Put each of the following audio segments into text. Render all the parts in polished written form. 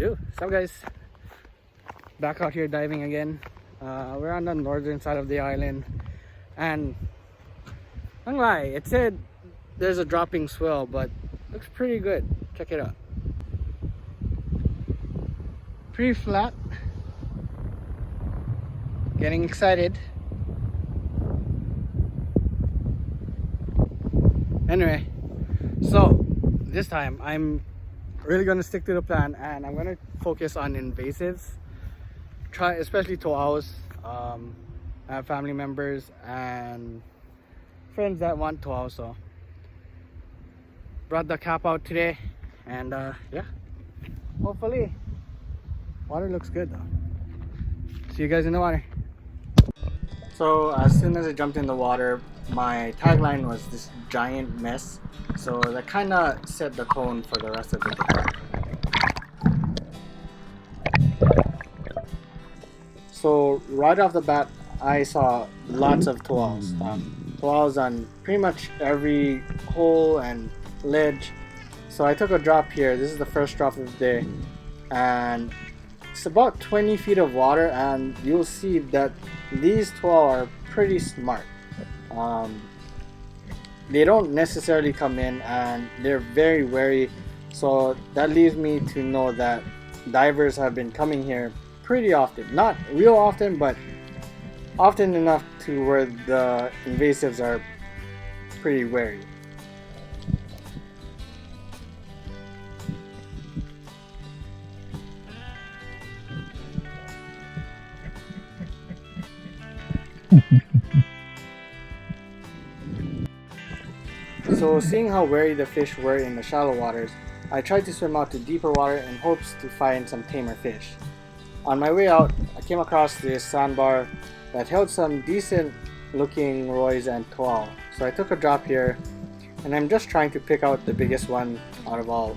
Yo, what's up guys? Back out here diving again. We're on the northern side of the island, and I'm gonna lie, it said there's a dropping swell, but looks pretty good. Check it out. Pretty flat. Getting excited. Anyway, so this time I'm really gonna stick to the plan, and I'm gonna focus on invasives. Try especially toaos. I have family members and friends that want toaos, so brought the cap out today, and yeah, hopefully water looks good though. See you guys in the water. So as soon as I jumped in the water, my tagline was this giant mess, so that kind of set the tone for the rest of the day. So right off the bat, I saw lots of toaos. Toaos on pretty much every hole and ledge. So I took a drop here. This is the first drop of the day, and it's about 20 feet of water, and you'll see that these toao are pretty smart. They don't necessarily come in, and they're very wary, so that leads me to know that divers have been coming here pretty often. Not real often, but often enough to where the invasives are pretty wary. So seeing how wary the fish were in the shallow waters, I tried to swim out to deeper water in hopes to find some tamer fish. On my way out, I came across this sandbar that held some decent looking roys and toao. So I took a drop here, and I'm just trying to pick out the biggest one out of all.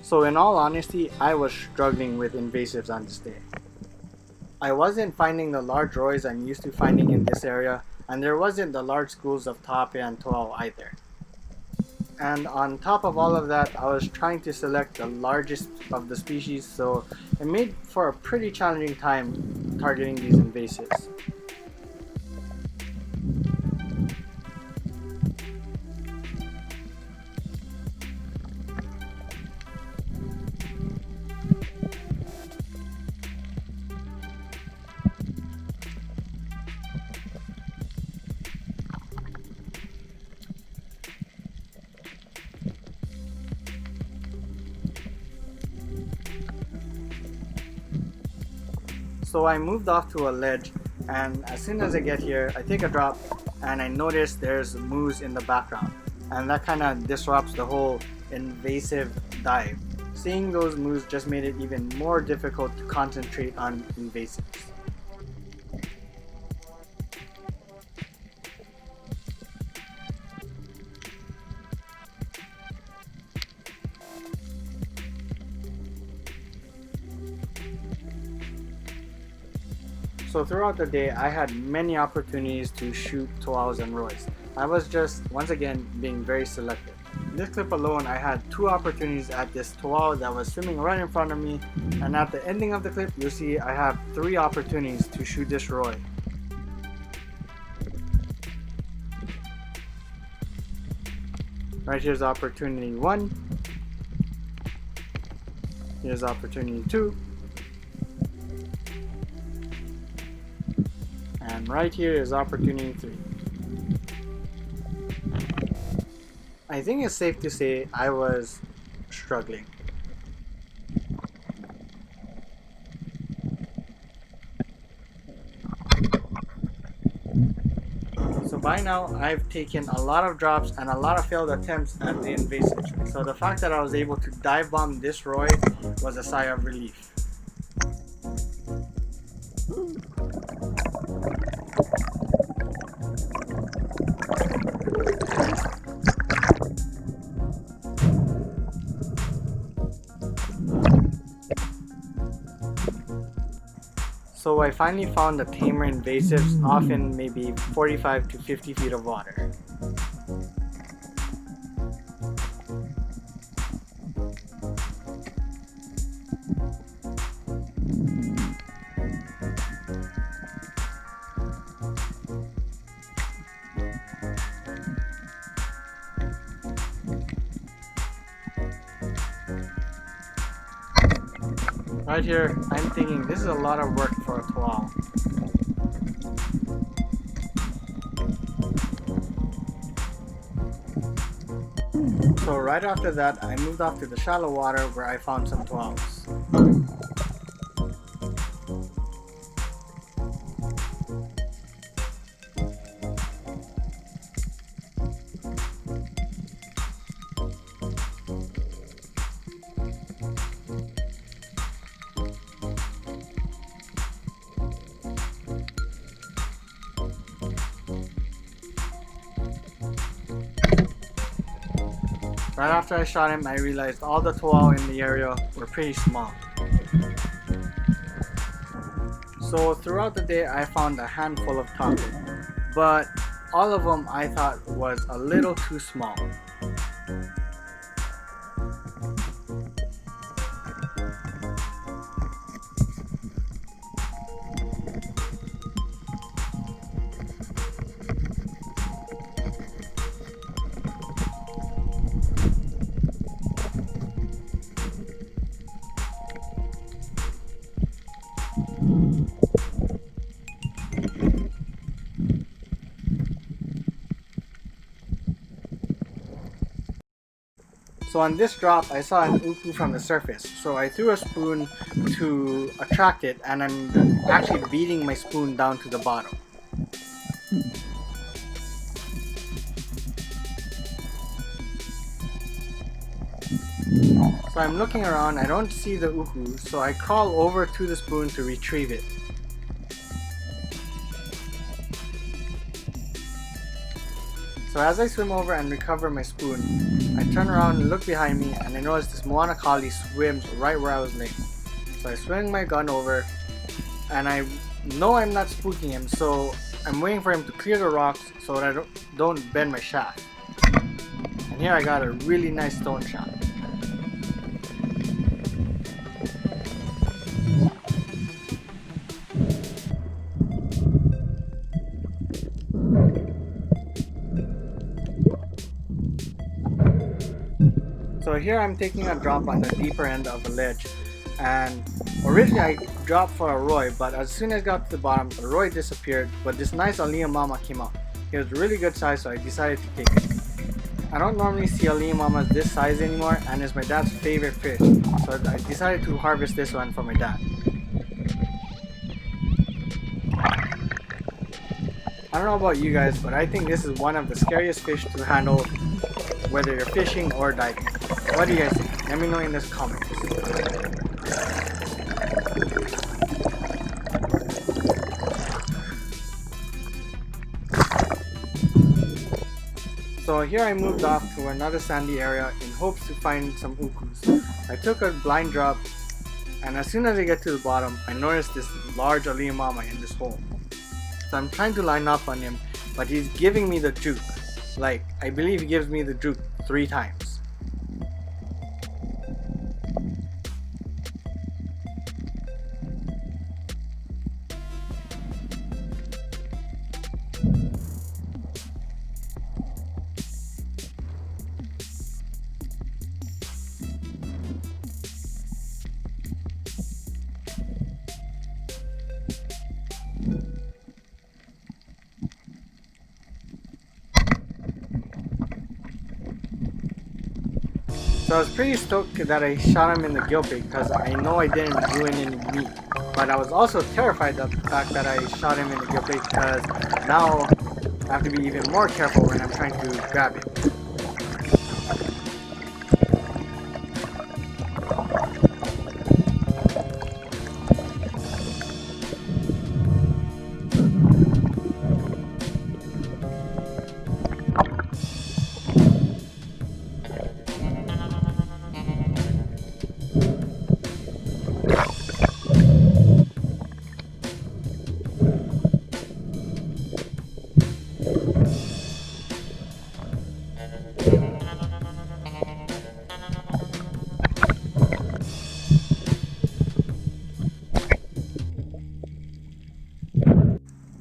So in all honesty, I was struggling with invasives on this day. I wasn't finding the large roys I'm used to finding in this area, and there wasn't the large schools of tape and toao either. And on top of all of that, I was trying to select the largest of the species, so it made for a pretty challenging time targeting these invasives. So I moved off to a ledge, and as soon as I get here, I take a drop, and I notice there's moose in the background, and that kind of disrupts the whole invasive dive. Seeing those moose just made it even more difficult to concentrate on invasives. So throughout the day, I had many opportunities to shoot toaos and roys. I was just, once again, being very selective. In this clip alone, I had 2 opportunities at this toao that was swimming right in front of me, and at the ending of the clip, you'll see I have 3 opportunities to shoot this roy. Right here's opportunity 1. Here's opportunity 2. And right here is opportunity 3. I think it's safe to say I was struggling. So by now, I've taken a lot of drops and a lot of failed attempts at the invasive. So the fact that I was able to dive bomb this Roy was a sigh of relief. So I finally found the tamer invasives off in maybe 45 to 50 feet of water. Right here, I'm thinking this is a lot of work for a toal. So right after that, I moved off to the shallow water where I found some toals. Right after I shot him, I realized all the toal in the area were pretty small. So throughout the day, I found a handful of taco, but all of them I thought was a little too small. So on this drop, I saw an uku from the surface, so I threw a spoon to attract it, and I'm actually beating my spoon down to the bottom. So I'm looking around, I don't see the uku, so I crawl over to the spoon to retrieve it. So as I swim over and recover my spoon, I turn around and look behind me, and I notice this Moana Kali swims right where I was laying. So I swing my gun over, and I know I'm not spooking him, so I'm waiting for him to clear the rocks so that I don't bend my shaft. And here I got a really nice stone shot. So here I'm taking a drop on the deeper end of the ledge, and originally I dropped for a Roy, but as soon as I got to the bottom, the Roy disappeared, but this nice Aliyah Mama came up. He was really good size, so I decided to take it. I don't normally see Aliyah Mamas this size anymore, and it's my dad's favorite fish, so I decided to harvest this one for my dad. I don't know about you guys, but I think this is one of the scariest fish to handle, whether you're fishing or diving. What do you guys think? Let me know in the comments. So here I moved off to another sandy area in hopes to find some ukus. I took a blind drop, and as soon as I get to the bottom, I noticed this large Aliyah Mama in this hole. So I'm trying to line up on him, but he's giving me the juke. Like, I believe he gives me the juke 3 times. So I was pretty stoked that I shot him in the gill bait because I know I didn't ruin any meat. But I was also terrified of the fact that I shot him in the gill bait because now I have to be even more careful when I'm trying to grab it.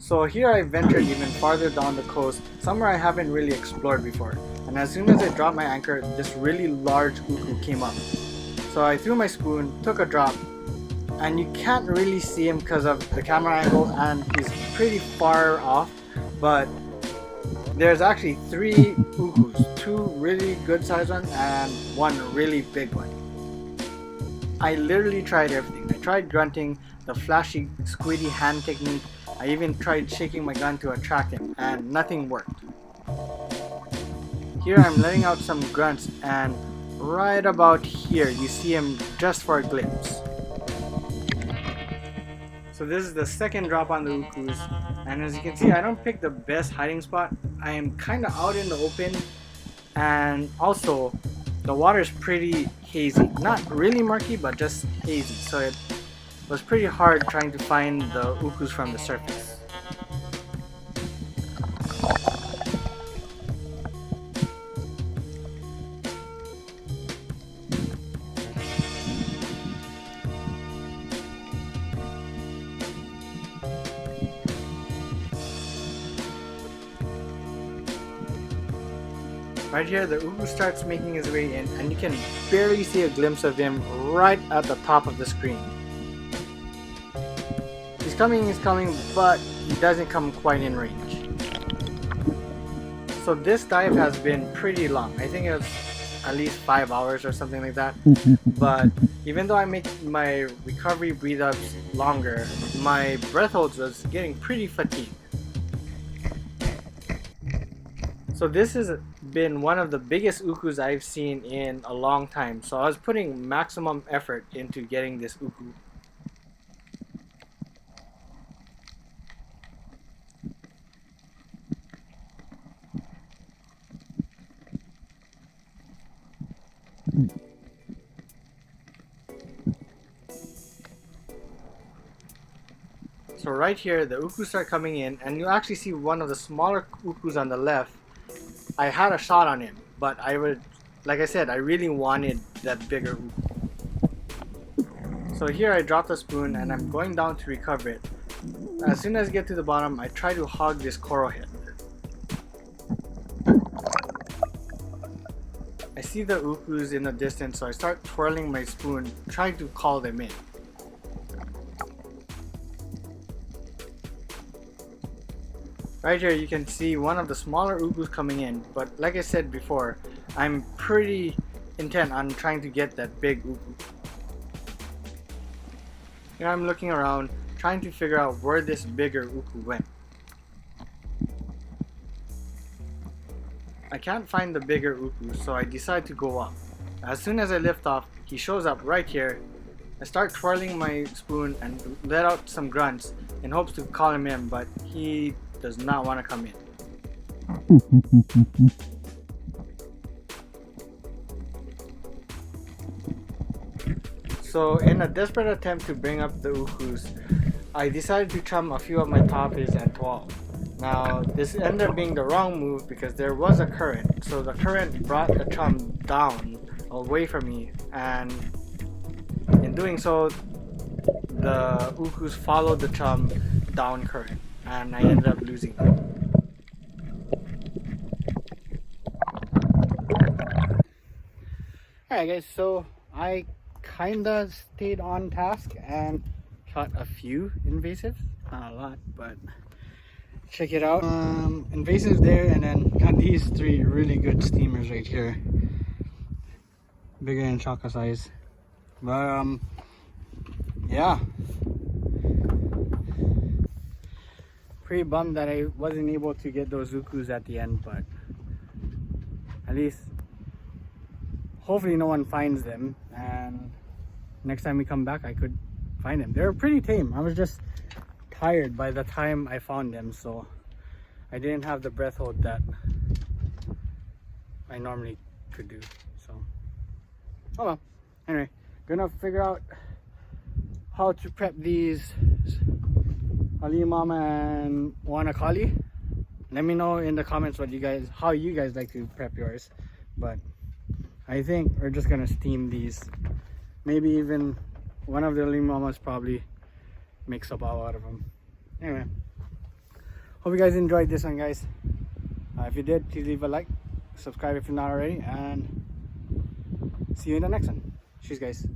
So here I ventured even farther down the coast, somewhere I haven't really explored before. And as soon as I dropped my anchor, this really large uku came up. So I threw my spoon, took a drop, and you can't really see him because of the camera angle and he's pretty far off. But there's actually 3 ukus, 2 really good sized ones and 1 really big one. I literally tried everything. I tried grunting, the flashy squiddy hand technique. I even tried shaking my gun to attract him and nothing worked. Here I'm letting out some grunts and right about here you see him just for a glimpse. So this is the second drop on the ukus, and as you can see I don't pick the best hiding spot. I am kind of out in the open, and also the water is pretty hazy. Not really murky, but just hazy, so it was pretty hard trying to find the ukus from the surface. Right here, the uku starts making his way in, and you can barely see a glimpse of him right at the top of the screen. He's coming, but he doesn't come quite in range. So this dive has been pretty long. I think it was at least 5 hours or something like that. But even though I make my recovery breathe ups longer, my breath holds was getting pretty fatigued. So this has been one of the biggest ukus I've seen in a long time. So I was putting maximum effort into getting this uku. So right here, the ukus start coming in, and you actually see one of the smaller ukus on the left. I had a shot on him, but like I said, I really wanted that bigger uku. So here I dropped the spoon and I'm going down to recover it. As soon as I get to the bottom, I try to hog this coral head. I see the ukus in the distance, so I start twirling my spoon, trying to call them in. Right here you can see one of the smaller ukus coming in, but like I said before, I'm pretty intent on trying to get that big uku. Here I'm looking around, trying to figure out where this bigger uku went. I can't find the bigger uku, so I decide to go up. As soon as I lift off, he shows up right here. I start twirling my spoon and let out some grunts in hopes to call him in, but he does not want to come in. So in a desperate attempt to bring up the ukus, I decided to chum a few of my toppies and 12. Now this ended up being the wrong move because there was a current, so the current brought the chum down away from me, and in doing so the ukus followed the chum down current, and I ended up losing them. Alright guys, so I kinda stayed on task and caught a few invasives, not a lot, but check it out. Invasives there, and then got these 3 really good steamers right here. bigger than shaka size. But yeah, pretty bummed that I wasn't able to get those zukus at the end, but at least hopefully no one finds them, and next time we come back I could find them. They're pretty tame. I was just tired by the time I found them, so I didn't have the breath hold that I normally could do. So oh well. Anyway, gonna figure out how to prep these Halimama and Wanakali. Let me know in the comments how you guys like to prep yours. But I think we're just gonna steam these. Maybe even one of the Halimamas probably mix up all out of them. Anyway, hope you guys enjoyed this one, guys. If you did, please leave a like, subscribe if you're not already, and see you in the next one. Cheers, guys.